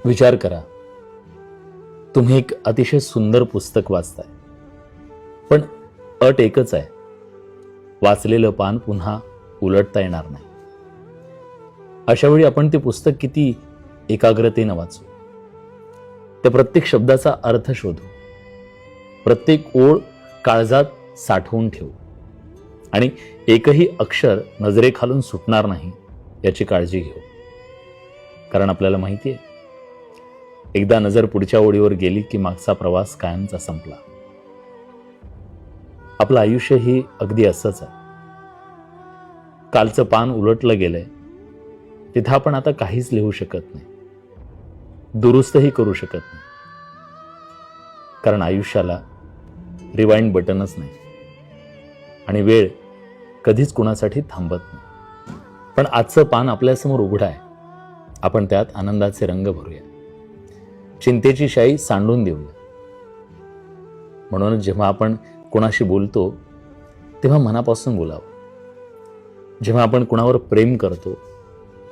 विचार करा, तुम्ही एक अतिशय सुंदर पुस्तक वाचताय, पण अट एकच आहे, वाचलेलं पान पुन्हा उलटता येणार नाही. अशा वेळी आपण ते पुस्तक किती एकाग्रतेनं वाचू, त्या प्रत्येक शब्दाचा अर्थ शोधू, प्रत्येक ओळ काळजात साठवून ठेवू आणि एकही अक्षर नजरेखालून सुटणार नाही याची काळजी घेऊ. कारण आपल्याला माहिती आहे, एकदा नजर पुढच्या ओळीवर गेली की मागचा प्रवास कायमचा संपला. आपलं आयुष्य ही अगदी असंच आहे. कालचं पान उलटलं गेलंय, तिथं आपण आता काहीच लिहू शकत नाही, दुरुस्तही करू शकत नाही. कारण आयुष्याला रिवाइंड बटनच नाही आणि वेळ कधीच कुणासाठी थांबत नाही. पण आजचं पान आपल्यासमोर उघडं आहे, आपण त्यात आनंदाचे रंग भरूया, चिंतेची शाई सांडून देऊया. म्हणूनच जेव्हा आपण कोणाशी बोलतो तेव्हा मनापासून बोलावं. जेव्हा आपण कुणावर प्रेम करतो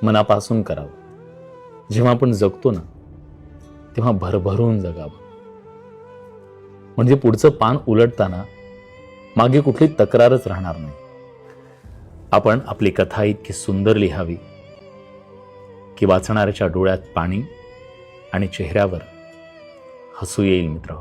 मनापासून करावं. जेव्हा आपण जगतो ना तेव्हा भरभरून जगावं. म्हणजे पुढचं पान उलटताना मागे कुठली तक्रारच राहणार नाही. आपण आपली कथा इतकी सुंदर लिहावी की वाचणाऱ्याच्या डोळ्यात पाणी आणि चेहऱ्यावर हसू येईल. मित्र,